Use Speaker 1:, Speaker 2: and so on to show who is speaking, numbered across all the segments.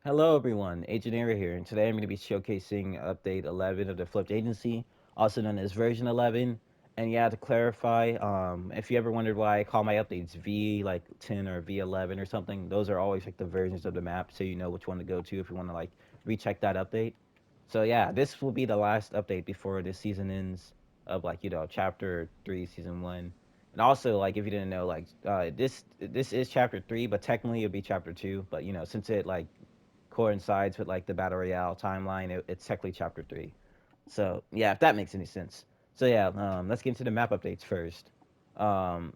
Speaker 1: Hello everyone, Agent Era here, and today I'm going to be showcasing update 11 of the Flipped Agency, also known as version 11. And yeah, to clarify, if you ever wondered why I call my updates V like 10 or V11 or something, those are always like the versions of the map, so you know which one to go to if you want to like recheck that update. So yeah, this will be the last update before this season ends of like chapter 3, season 1. And also, like, if you didn't know, like, this is chapter 3, but technically it'd be chapter 2. But since it like coincides with like the battle royale timeline, it's technically chapter 3. So yeah, if that makes any sense. So yeah, let's get into the map updates first.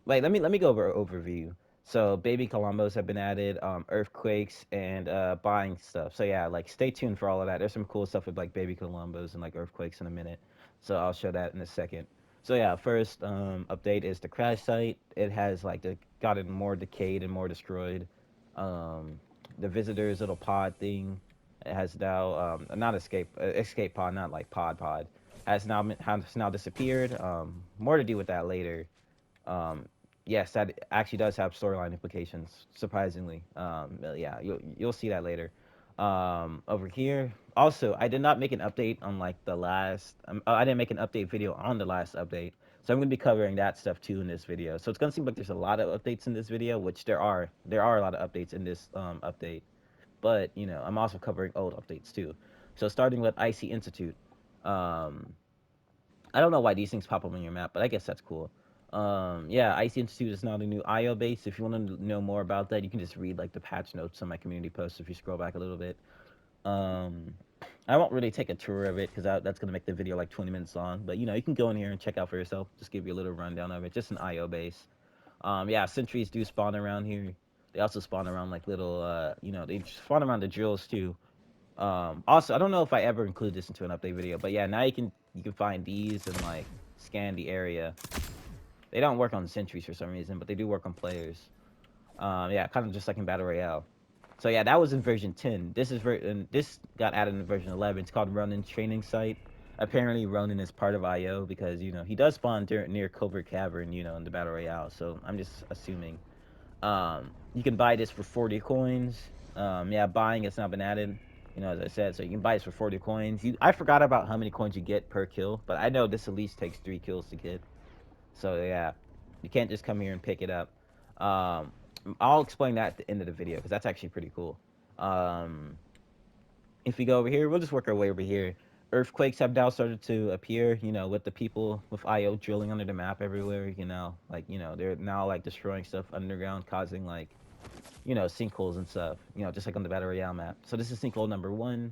Speaker 1: Wait, let me go over overview. So baby Columbos have been added, earthquakes and buying stuff. So yeah, like stay tuned for all of that. There's some cool stuff with like baby Columbos and like earthquakes in a minute. So I'll show that in a second. So yeah, first update is the crash site. It has like gotten more decayed and more destroyed. Um, the visitors little pod thing has now not escape pod, not like pod has now disappeared. More to do with that later. um, yes, that actually does have storyline implications, surprisingly. Yeah, you'll see that later. Over here, also, I did not make an update on like the last. I didn't make an update video on the last update, so I'm gonna be covering that stuff too in this video. So it's gonna seem like there's a lot of updates in this video, which there are. There are a lot of updates in this update, but I'm also covering old updates too. So starting with Icy Institute. Um, I don't know why these things pop up on your map, but I guess that's cool. Yeah, Icy Institute is now the new IO base. If you want to know more about that, you can just read like the patch notes on my community post if you scroll back a little bit. Um, I won't really take a tour of it because that's gonna make the video like 20 minutes long. But you can go in here and check out for yourself. Just give you a little rundown of it. Just an IO base. Yeah, sentries do spawn around here. They also spawn around like little, they spawn around the drills too. Also, I don't know if I ever include this into an update video, but yeah, now you can find these and like scan the area. They don't work on sentries for some reason, but they do work on players. Yeah, kind of just like in battle royale. So yeah, that was in version 10. And this got added in version 11. It's called Ronin Training Site. Apparently, Ronin is part of IO because he does spawn near Covert Cavern, in the battle royale. So I'm just assuming. You can buy this for 40 coins. Yeah, buying has now been added. As I said, so you can buy this for 40 coins. I forgot about how many coins you get per kill, but I know this at least takes 3 kills to get. So yeah, you can't just come here and pick it up. Um, I'll explain that at the end of the video because that's actually pretty cool. Um, if we go over here, we'll just work our way over here. Earthquakes have now started to appear, with the people with IO drilling under the map everywhere, like, they're now like destroying stuff underground, causing like, sinkholes and stuff, just like on the Battle Royale map. So this is sinkhole number 1.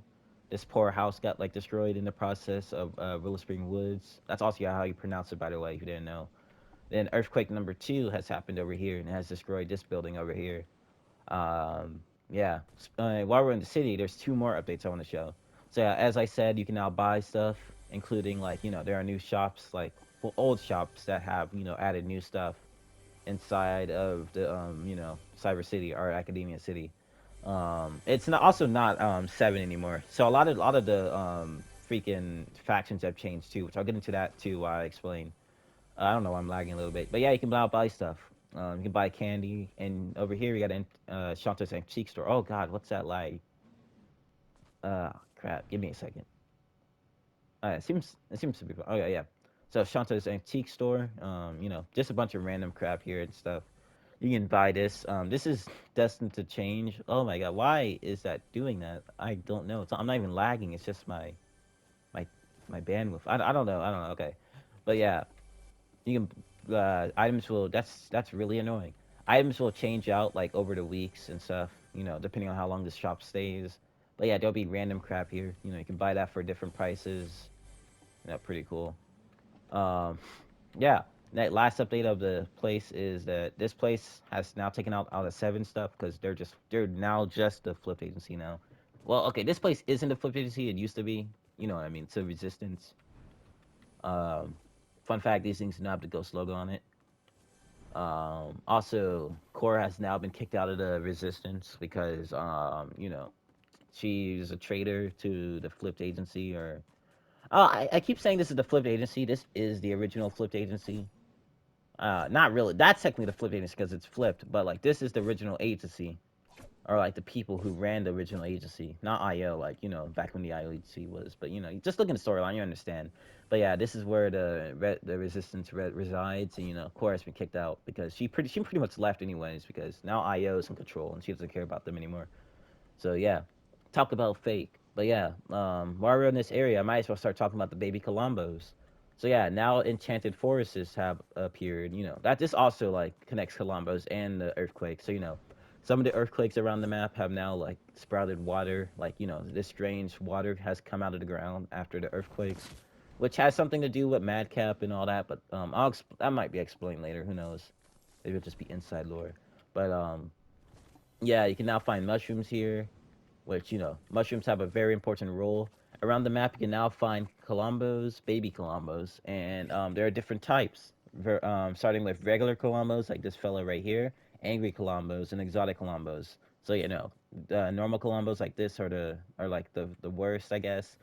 Speaker 1: This poor house got like destroyed in the process of Willow Spring Woods. That's also how you pronounce it, by the way, if you didn't know. Then earthquake number 2 has happened over here and has destroyed this building over here. Yeah. While we're in the city, there's 2 more updates I want to show. So yeah, as I said, you can now buy stuff, including like there are new shops like old shops that have added new stuff inside of the Cyber City or Academia City. It's not also not 7 anymore. So a lot of the freaking factions have changed too, which I'll get into that too while I explain. I don't know why I'm lagging a little bit, but yeah, you can now buy stuff. You can buy candy, and over here we got Shanta's Antique Store. Oh God, what's that like? Crap. Give me a second. It seems to be. Oh yeah, yeah. So Shanta's Antique Store. Just a bunch of random crap here and stuff. You can buy this. This is destined to change. Oh my God, why is that doing that? I don't know. I'm not even lagging. It's just my my bandwidth. I don't know. I don't know. Okay, but yeah, you can items will that's really annoying. Items will change out like over the weeks and stuff, depending on how long this shop stays. But yeah, there'll be random crap here. You can buy that for different prices. Pretty cool. Um, yeah. That last update of the place is that this place has now taken out all the 7 stuff because they're now just the flipped agency now. Well, okay, this place isn't a flipped agency. It used to be. You know what I mean? It's a resistance. Um, Fun fact: these things do not have the ghost logo on it. Also, Cora has now been kicked out of the Resistance because, she's a traitor to the Flipped Agency. Or I keep saying this is the Flipped Agency. This is the original Flipped Agency. Not really. That's technically the Flipped Agency because it's flipped, but like this is the original agency. are like the people who ran the original agency, not IO, like back when the IO agency was. But just look in the storyline, you understand. But yeah, this is where the resistance resides, and Cora has been kicked out because she pretty much left anyways because now IO is in control and she doesn't care about them anymore. So yeah, talk about fake. But yeah, while we're in this area, I might as well start talking about the baby Colombos. So yeah, now enchanted forests have appeared. That this also like connects Colombos and the earthquake. So some of the earthquakes around the map have now like sprouted water. Like this strange water has come out of the ground after the earthquakes, which has something to do with Madcap and all that. But that might be explained later. Who knows? Maybe it'll just be inside lore. But yeah, you can now find mushrooms here, which mushrooms have a very important role around the map. You can now find colombos, baby colombos, and there are different types. Starting with regular colombos, like this fella right here, angry colombos, and exotic colombos. So the normal colombos like this are like the worst, I guess.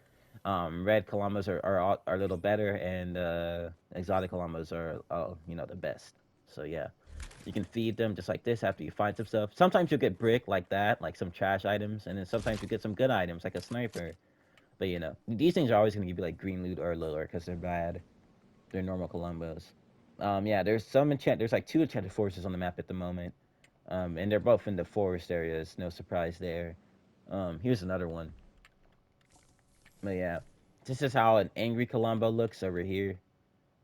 Speaker 1: Red colombos are a little better, and exotic colombos are the best. So yeah. You can feed them just like this after you find some stuff. Sometimes you'll get brick like that, like some trash items, and then sometimes you get some good items like a sniper. But these things are always going to give you like green loot or lower because they're bad. They're normal Columbos. Yeah, there's like two enchanted forests on the map at the moment. And they're both in the forest areas. No surprise there. Here's another one. But yeah, this is how an angry Columbo looks over here.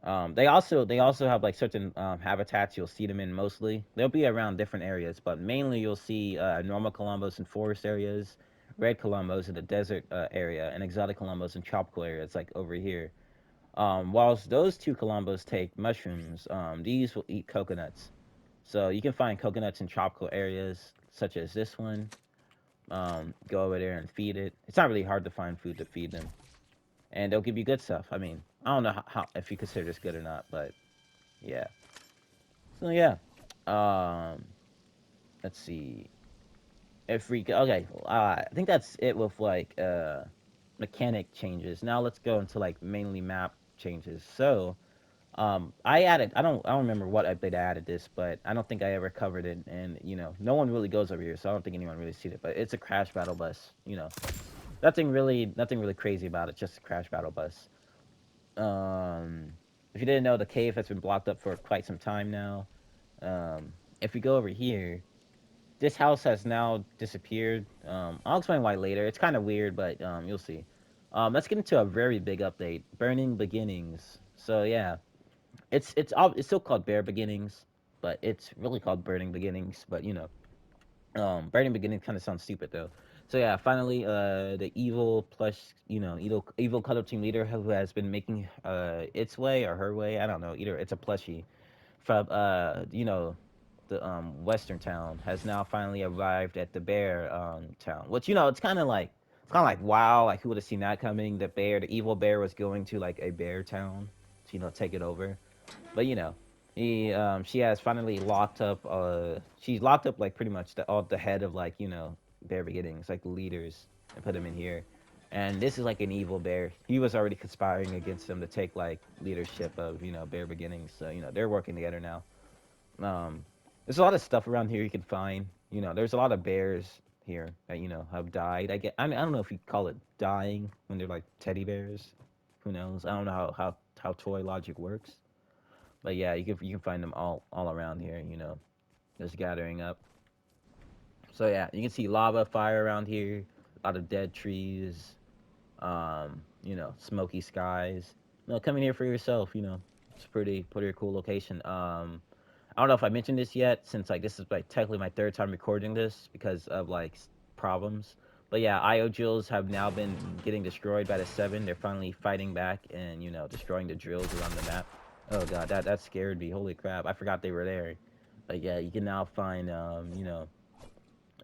Speaker 1: They also have like certain habitats you'll see them in mostly. They'll be around different areas, but mainly you'll see normal columbos in forest areas, red columbos in the desert area, and exotic columbos in tropical areas like over here. Whilst those two columbos take mushrooms, these will eat coconuts. So you can find coconuts in tropical areas such as this one. Go over there and feed it. It's not really hard to find food to feed them, and they'll give you good stuff. I mean, I don't know how if you consider this good or not, but yeah. So yeah, um, let's see. If we okay, I think that's it with like mechanic changes. Now let's go into like mainly map changes. So I added. I don't remember what update I added this, but I don't think I ever covered it. And no one really goes over here, so I don't think anyone really seen it. But it's a crash battle bus. Nothing really crazy about it. Just a crash battle bus. Um, if you didn't know, the cave has been blocked up for quite some time now. If we go over here, this house has now disappeared. I'll explain why later. It's kind of weird, but you'll see. Let's get into a very big update. Burning Beginnings. So yeah, it's still called Bare Beginnings, but it's really called Burning Beginnings. But Burning Beginnings kind of sounds stupid though. So yeah, finally, the evil plus evil color team leader who has been making its way or her way. I don't know. Either it's a plushie from the western town has now finally arrived at the bear town, which it's kind of like wow, like who would have seen that coming? The evil bear was going to like a bear town to take it over. But she has finally locked up she's locked up like pretty much all the head of like bear beginnings, like the leaders, and put them in here. And this is like an evil bear. He was already conspiring against them to take like leadership of bear beginnings. So they're working together now. um, there's a lot of stuff around here you can find. There's a lot of bears here that have died. I don't know if you call it dying when they're like teddy bears. Who knows? I don't know how toy logic works. But yeah, you can find them all around here. Just gathering up. So yeah, you can see lava, fire around here. A lot of dead trees. Smoky skies. Come in here for yourself. It's a pretty cool location. I don't know if I mentioned this yet, since like this is like technically my third time recording this because of like problems. But yeah, IO drills have now been getting destroyed by the seven. They're finally fighting back and destroying the drills around the map. Oh god, that scared me. Holy crap, I forgot they were there. But yeah, you can now find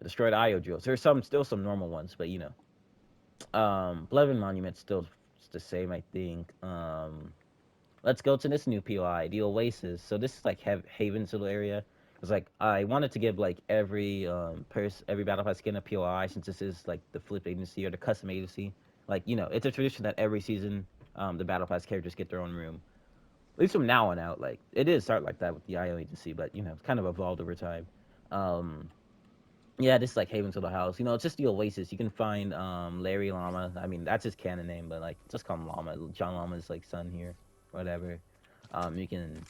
Speaker 1: destroyed IO drills. There's still some normal ones, but Blevin Monument's still the same, I think. Let's go to this new POI, the Oasis. So this is like Haven's little area. It's like I wanted to give like every battle pass skin a POI, since this is like the flip agency or the custom agency. Like it's a tradition that every season the battle pass characters get their own room. At least from now on out, like it did start like that with the IO agency, but it's kind of evolved over time. Um, Yeah, this is like Haven to the House. You know, it's just the Oasis. You can find Larry Llama. I mean, that's his canon name, but like just call him Llama. John Llama's like son here, whatever. You can.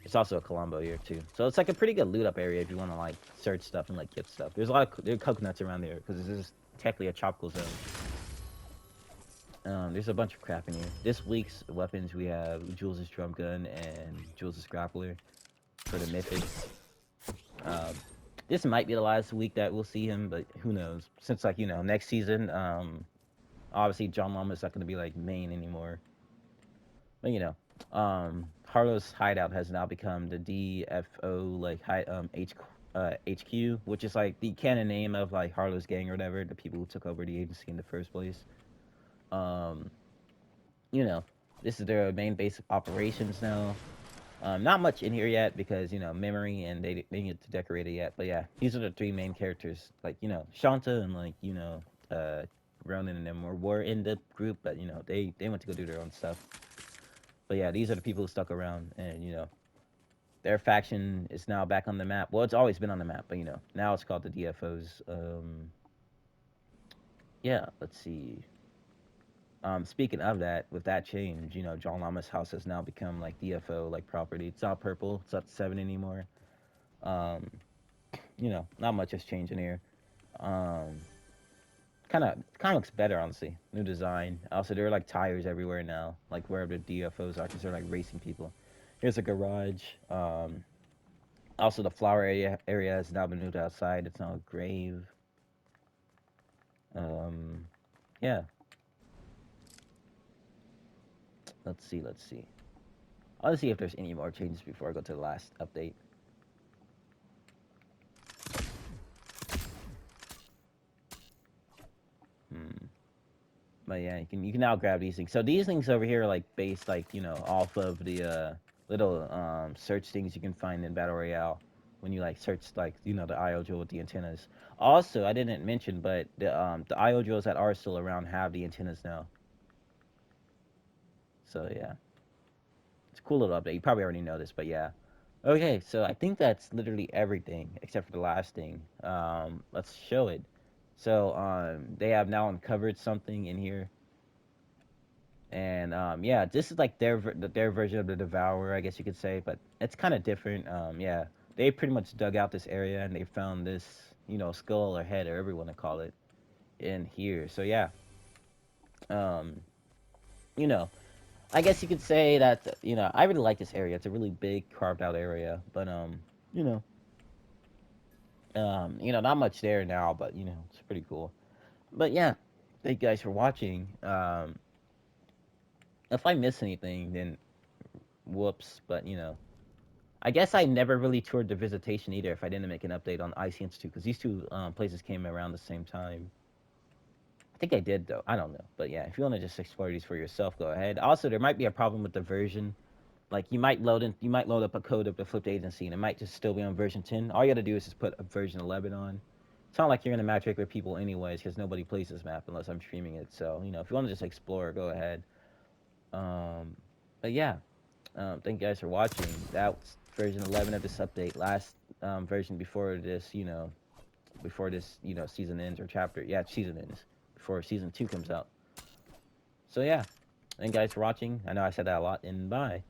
Speaker 1: It's also a Colombo here too, so it's like a pretty good loot up area if you want to like search stuff and like get stuff. There's a lot of there are coconuts around there because this is technically a tropical zone. There's a bunch of crap in here. This week's weapons we have Jules' drum gun and Jules' grappler for the mythics. Um, this might be the last week that we'll see him, but who knows? Since like next season, obviously John Lama's not going to be like main anymore. But Harlow's hideout has now become the DFO like HQ, which is like the canon name of like Harlow's gang or whatever, the people who took over the agency in the first place. Um, you know, this is their main base of operations now. Not much in here yet because memory and they need to decorate it yet. But yeah, these are the three main characters. Like Shanta and like Ronan and them were in the group, but they went to go do their own stuff. But yeah, these are the people who stuck around, and their faction is now back on the map. Well, it's always been on the map, but now it's called the DFOs. Yeah, let's see. Speaking of that, with that change, John Lama's house has now become like DFO like property. It's not purple. It's not 7 anymore. Um, not much has changed in here. Um, kind of looks better, honestly. New design. Also, there are like tires everywhere now, like wherever the DFOs are, because they're like racing people. Here's a garage. Also, the flower area has now been moved outside. It's now a grave. Um, yeah. Let's see. Let's see. I'll see if there's any more changes before I go to the last update. Hmm. But yeah, you can now grab these things. So these things over here are like based like off of the little search things you can find in Battle Royale when you like search like the IO drill with the antennas. Also, I didn't mention, but the IO drills that are still around have the antennas now. So yeah, it's a cool little update. You probably already know this, but yeah. Okay, so I think that's literally everything except for the last thing. Let's show it. So they have now uncovered something in here. And yeah, this is like their version of the Devourer, I guess you could say, but it's kind of different. Yeah, they pretty much dug out this area and they found this, skull or head or whatever you want to call it in here. So yeah, um, you know, I guess you could say that I really like this area. It's a really big carved out area, but you know, not much there now, but it's pretty cool. But yeah, thank you guys for watching. If I miss anything, then whoops. But I guess I never really toured the Visitation either if I didn't make an update on Icy Institute because these two places came around the same time. I think I did though. I don't know. But yeah, if you want to just explore these for yourself, go ahead. Also, there might be a problem with the version. Like you might load up a code of the flipped agency and it might just still be on version 10. All you got to do is just put a version 11 on. It's not like you're gonna match regular people anyways because nobody plays this map unless I'm streaming it. So if you want to just explore, go ahead. Um, but yeah, thank you guys for watching. That was version 11 of this update. Last version before this, season ends or chapter. Yeah, season ends before season 2 comes out. So yeah, thank you guys for watching. I know I said that a lot, and bye.